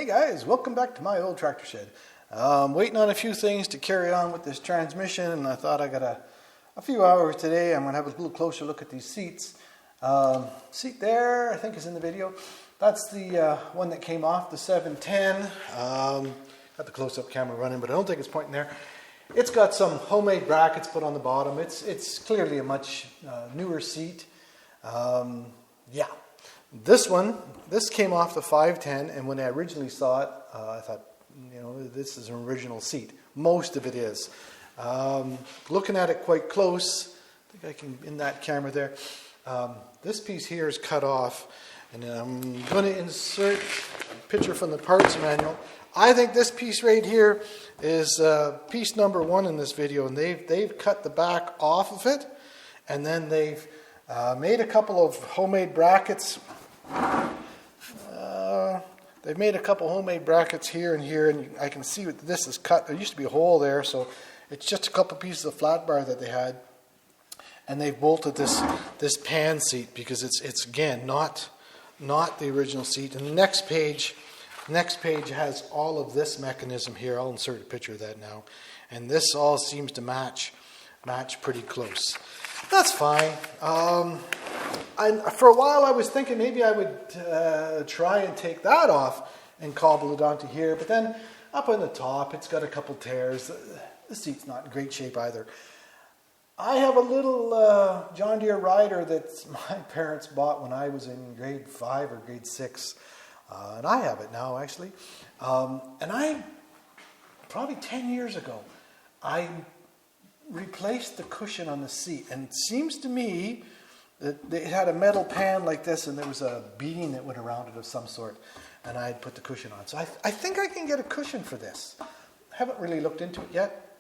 Hey guys, welcome back to my old tractor shed. Waiting on a few things to carry on with this transmission, and I thought I got a few hours today. I'm going to have a little closer look at these seats. Seat there, I think is in the video. That's the one that came off the 710. Got the close-up camera running, but I don't think it's pointing there. It's got some homemade brackets put on the bottom. It's clearly a much newer seat. Yeah. This came off the 510, and when I originally saw it, I thought, you know, this is an original seat. Most of it is. Looking at it quite close, I think I can, in that camera there, this piece here is cut off, and I'm going to insert a picture from the parts manual. I think this piece right here is piece number 1 in this video, and they've cut the back off of it, and then they've made a couple of homemade brackets. They've made a couple homemade brackets here and here, and I can see that this is cut. There used to be a hole there, so it's just a couple pieces of flat bar that they had, and they've bolted this pan seat because it's again not the original seat. And the next page has all of this mechanism here. I'll insert a picture of that now, and this all seems to match pretty close. That's fine. For a while I was thinking maybe I would try and take that off and cobble it onto here, but then up on the top it's got a couple tears. The seat's not in great shape either. I have a little John Deere rider that my parents bought when I was in grade 5 or grade 6, and I have it now actually. And I, probably 10 years ago, I replaced the cushion on the seat, and it seems to me that it had a metal pan like this, and there was a beading that went around it of some sort, and I had put the cushion on. So I think I can get a cushion for this. I haven't really looked into it yet.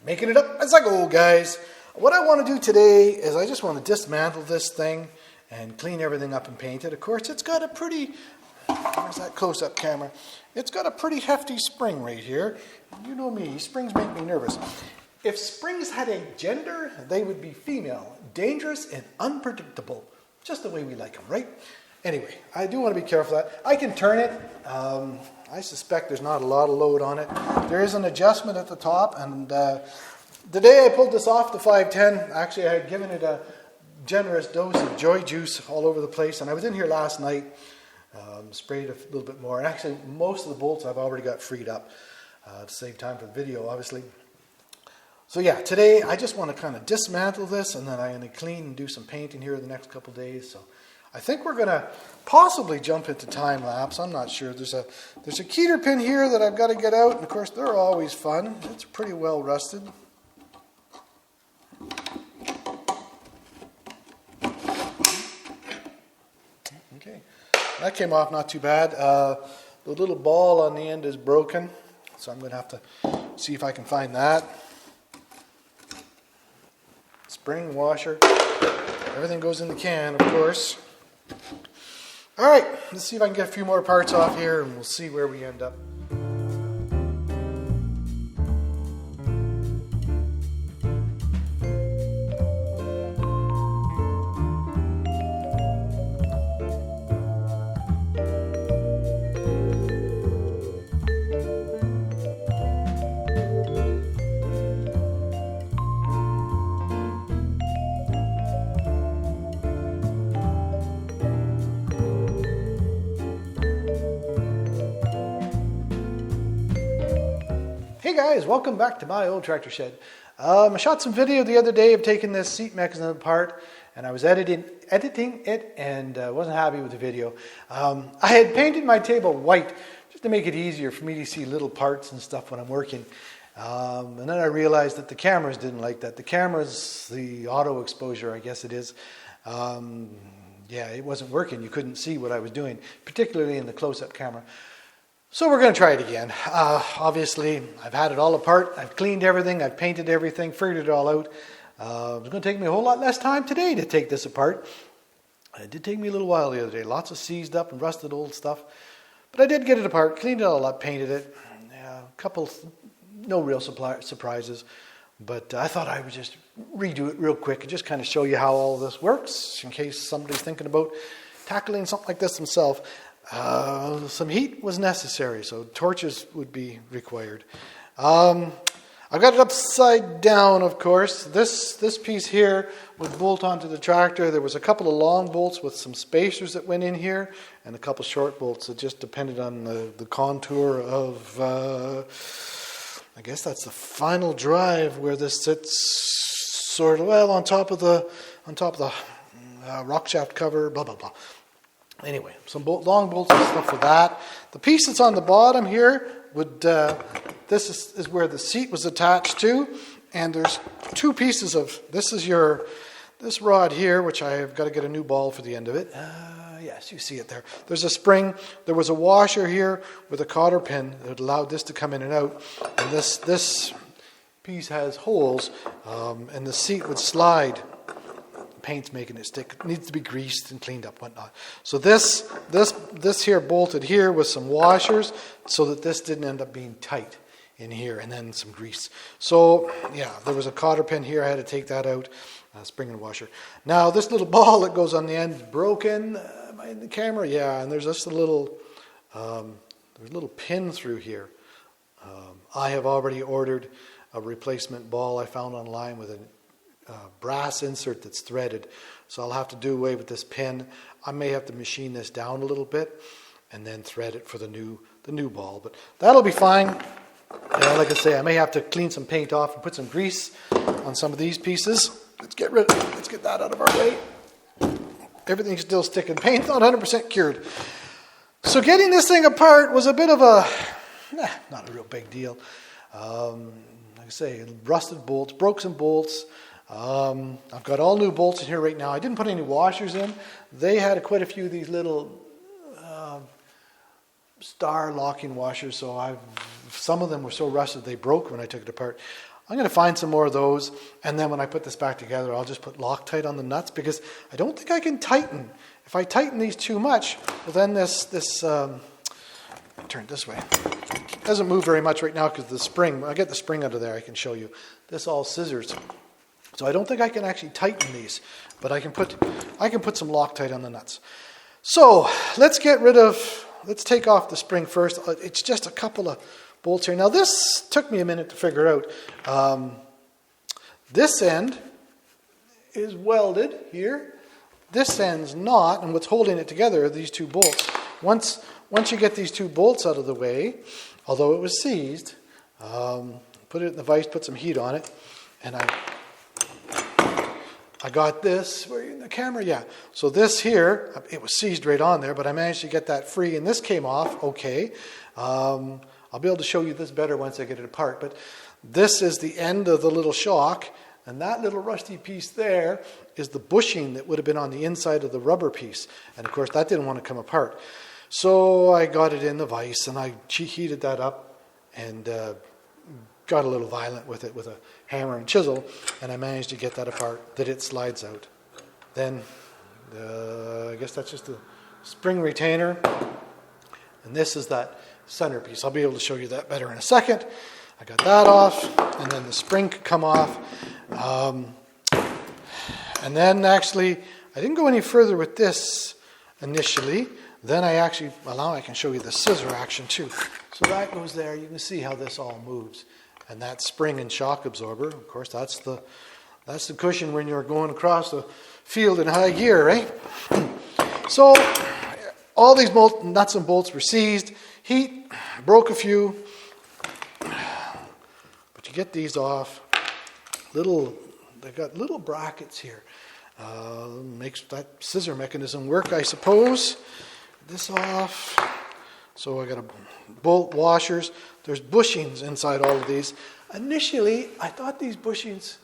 Making it up as I go, guys. What I want to do today is I just want to dismantle this thing and clean everything up and paint it. Of course, it's got a pretty, where's that close-up camera? It's got a pretty hefty spring right here. You know me, springs make me nervous. If springs had a gender, they would be female, dangerous and unpredictable. Just the way we like them, right? Anyway, I do want to be careful of that. I can turn it. I suspect there's not a lot of load on it. There is an adjustment at the top, and the day I pulled this off the 510, actually I had given it a generous dose of joy juice all over the place, and I was in here last night, sprayed a little bit more, and actually most of the bolts I've already got freed up to save time for the video, obviously. So yeah, today I just want to kind of dismantle this, and then I'm going to clean and do some painting here in the next couple of days. So I think we're going to possibly jump into time lapse. I'm not sure. There's a Keter pin here that I've got to get out, and of course they're always fun. It's pretty well rusted. Okay, that came off not too bad. The little ball on the end is broken, so I'm going to have to see if I can find that. Spring, washer, everything goes in the can, of course. All right, let's see if I can get a few more parts off here, and we'll see where we end up. Hey guys, welcome back to my old tractor shed. I shot some video the other day of taking this seat mechanism apart, and I was editing it and wasn't happy with the video. I had painted my table white just to make it easier for me to see little parts and stuff when I'm working. And then I realized that the cameras didn't like that. The cameras, the auto exposure, I guess it is, yeah, it wasn't working. You couldn't see what I was doing, particularly in the close-up camera. So we're going to try it again. Obviously, I've had it all apart. I've cleaned everything. I've painted everything, figured it all out. It's going to take me a whole lot less time today to take this apart. It did take me a little while the other day. Lots of seized up and rusted old stuff. But I did get it apart, cleaned it all up, painted it. A couple, no real surprises. But I thought I would just redo it real quick and just kind of show you how all this works in case somebody's thinking about tackling something like this themselves. some heat was necessary, so torches would be required. I've got it upside down, of course. This piece here would bolt onto the tractor. There was a couple of long bolts with some spacers that went in here, and a couple short bolts that just depended on the contour of, I guess that's the final drive where this sits sort of, well, on top of the rock shaft cover, blah, blah, blah. Anyway, some long bolts and stuff for that. The piece that's on the bottom here would, this is where the seat was attached to, and there's two pieces of, this rod here, which I've got to get a new ball for the end of it. Yes, you see it there. There's a spring. There was a washer here with a cotter pin that allowed this to come in and out, and this piece has holes, and the seat would slide. Paint's making it stick. It needs to be greased and cleaned up, whatnot. So this here bolted here with some washers so that this didn't end up being tight in here, and then some grease. So yeah, there was a cotter pin here. I had to take that out, spring and washer. Now this little ball that goes on the end is broken. Am I in the camera? Yeah, and there's just a little, there's a little pin through here. I have already ordered a replacement ball I found online with a brass insert that's threaded, so I'll have to do away with this pin. I may have to machine this down a little bit and then thread it for the new ball, but that'll be fine. Like I say, I may have to clean some paint off and put some grease on some of these pieces. Let's get that out of our way. Everything's still sticking. Paint's not 100% cured. So getting this thing apart was a bit of a, not a real big deal. Like I say, rusted bolts, broke some bolts. I've got all new bolts in here right now. I didn't put any washers in. They had quite a few of these little star locking washers, so some of them were so rusted they broke when I took it apart. I'm going to find some more of those, and then when I put this back together, I'll just put Loctite on the nuts, because I don't think I can tighten. If I tighten these too much, well, then this turn it this way. It doesn't move very much right now because the spring. When I get the spring under there, I can show you. This all scissors. So I don't think I can actually tighten these, but I can put some Loctite on the nuts. So let's take off the spring first. It's just a couple of bolts here. Now this took me a minute to figure out. This end is welded here. This end's not, and what's holding it together are these two bolts. Once you get these two bolts out of the way, although it was seized, put it in the vise, put some heat on it, and I got this. Were you in the camera? Yeah. So this here, it was seized right on there, but I managed to get that free, and this came off okay. I'll be able to show you this better once I get it apart, but this is the end of the little shock, and that little rusty piece there is the bushing that would have been on the inside of the rubber piece, and of course that didn't want to come apart. So I got it in the vise, and I heated that up, and got a little violent with it with a hammer and chisel, and I managed to get that apart, that it slides out. Then I guess that's just a spring retainer, and this is that centerpiece. I'll be able to show you that better in a second. I got that off, and then the spring could come off. And then actually, I didn't go any further with this initially. Then now I can show you the scissor action too. So that goes there. You can see how this all moves. And that spring and shock absorber, of course, that's the cushion when you're going across the field in high gear, right? So all these nuts and bolts were seized. Heat broke a few, but you get these off. They got little brackets here. Makes that scissor mechanism work, I suppose. This off. So I got bolt washers. There's bushings inside all of these. Initially, I thought these bushings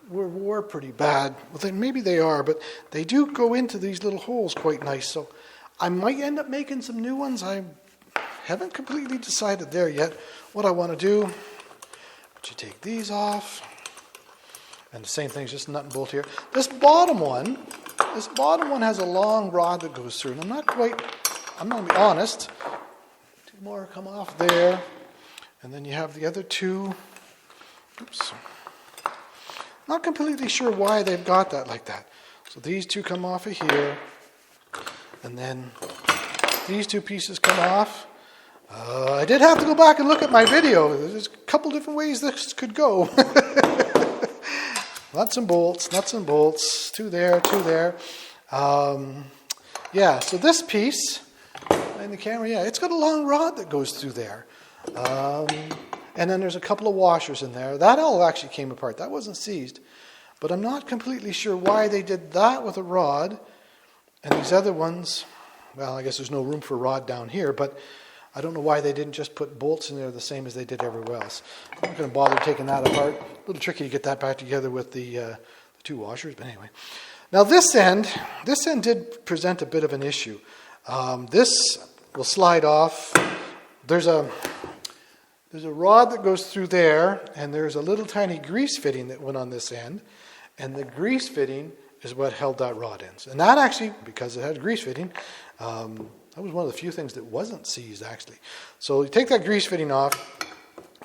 were pretty bad. Well, maybe they are, but they do go into these little holes quite nice. So I might end up making some new ones. I haven't completely decided there yet what I want to do. But you take these off. And the same thing, just nut and bolt here. This bottom one has a long rod that goes through. And I'm going to be honest. Two more come off there. And then you have the other two. Oops. Not completely sure why they've got that like that. So these two come off of here. And then these two pieces come off. I did have to go back and look at my video. There's a couple different ways this could go. Nuts and bolts, two there. Yeah, so this piece, in the camera, yeah, it's got a long rod that goes through there. And then there's a couple of washers in there. That all actually came apart. That wasn't seized. But I'm not completely sure why they did that with a rod. And these other ones, well, I guess there's no room for a rod down here, but I don't know why they didn't just put bolts in there the same as they did everywhere else. I'm not going to bother taking that apart. A little tricky to get that back together with the two washers, but anyway. Now this end did present a bit of an issue. This will slide off. There's a rod that goes through there, and there's a little tiny grease fitting that went on this end, and the grease fitting is what held that rod in. And that actually, because it had a grease fitting, that was one of the few things that wasn't seized, actually. So you take that grease fitting off,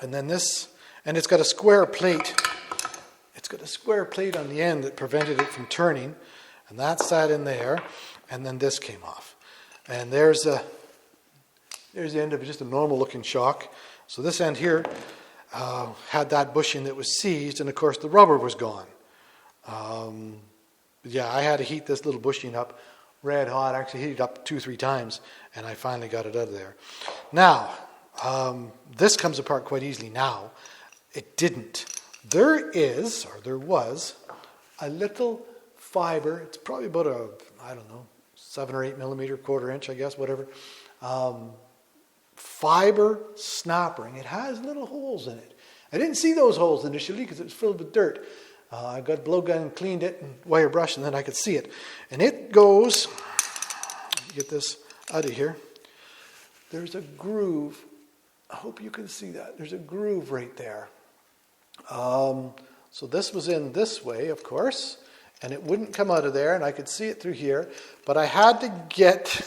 and then this, and it's got a square plate. It's got a square plate on the end that prevented it from turning, and that sat in there, and then this came off. And there's the end of just a normal-looking shock. So this end here had that bushing that was seized, and of course the rubber was gone. Yeah, I had to heat this little bushing up red hot. I actually heated it up 2-3 times, and I finally got it out of there. Now, this comes apart quite easily now. It didn't. There was a little fiber. It's probably about a, 7 or 8 millimeter, 1/4 inch, I guess, whatever. Fiber snap ring. It has little holes in it. I didn't see those holes initially because it was filled with dirt. I got a blowgun and cleaned it and wire brush, and then I could see it. And it goes, get this out of here. There's a groove. I hope you can see that. There's a groove right there. So this was in this way, of course, and it wouldn't come out of there, and I could see it through here. But I had to get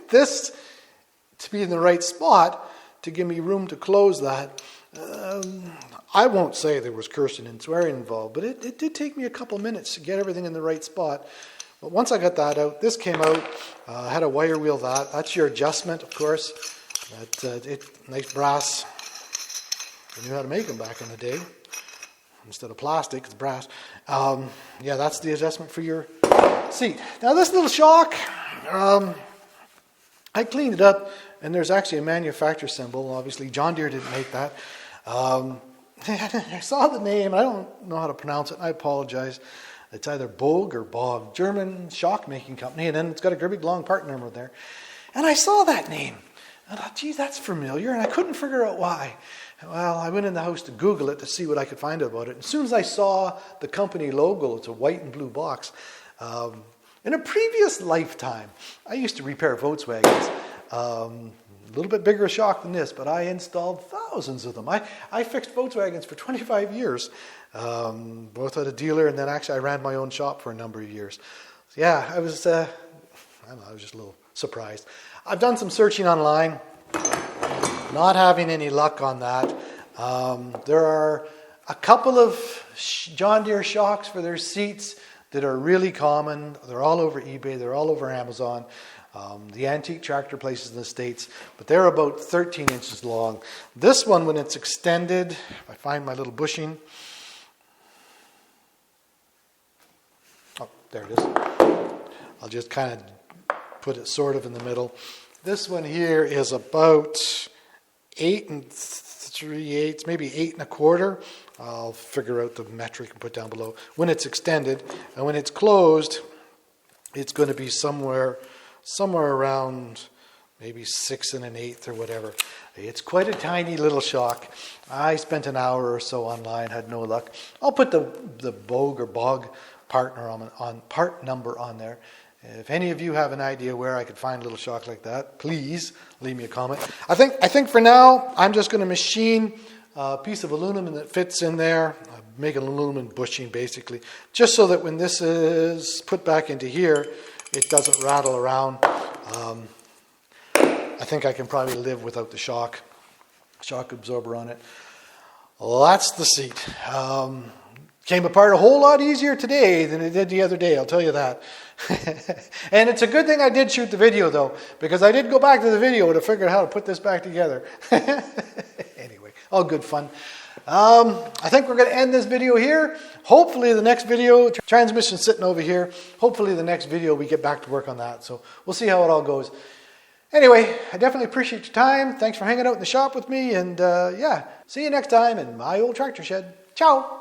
this to be in the right spot to give me room to close that. I won't say there was cursing and swearing involved, but it did take me a couple minutes to get everything in the right spot. But once I got that out, this came out. I had to wire wheel that. That's your adjustment, of course. Nice brass. I knew how to make them back in the day. Instead of plastic, it's brass. Yeah, that's the adjustment for your seat. Now this little shock, I cleaned it up, and there's actually a manufacturer symbol. Obviously, John Deere didn't make that. I saw the name. I don't know how to pronounce it. I apologize. It's either Bogue or Bog, German shock making company, and then it's got a great big long part number there. And I saw that name. I thought, geez, that's familiar, and I couldn't figure out why. Well, I went in the house to Google it to see what I could find about it. As soon as I saw the company logo, it's a white and blue box. In a previous lifetime, I used to repair Volkswagens. A little bit bigger a shock than this, but I installed thousands of them. I fixed Volkswagens for 25 years, both at a dealer, and then actually I ran my own shop for a number of years. So yeah, I was just a little surprised. I've done some searching online, not having any luck on that. There are a couple of John Deere shocks for their seats that are really common. They're all over eBay, they're all over Amazon. The antique tractor places in the States, but they're about 13 inches long. This one, when it's extended, if I find my little bushing, oh, there it is. I'll just kind of put it sort of in the middle. This one here is about 8 3/8, maybe 8 1/4. I'll figure out the metric and put down below. When it's extended, and when it's closed, it's going to be somewhere around maybe 6 1/8 or whatever. It's quite a tiny little shock. I spent an hour or so online, had no luck. I'll put the Bogue or Bog part number on there. If any of you have an idea where I could find a little shock like that, please leave me a comment. I think for now I'm just going to machine a piece of aluminum that fits in there, make an aluminum bushing basically, just so that when this is put back into here, it doesn't rattle around. I think I can probably live without the shock absorber on it. Well, that's the seat. Came apart a whole lot easier today than it did the other day, I'll tell you that. And it's a good thing I did shoot the video though, because I did go back to the video to figure out how to put this back together. Anyway, all good fun. I think we're going to end this video here. Hopefully the next video, transmission's sitting over here. Hopefully the next video we get back to work on that. So we'll see how it all goes. Anyway, I definitely appreciate your time. Thanks for hanging out in the shop with me. And yeah, see you next time in my old tractor shed. Ciao.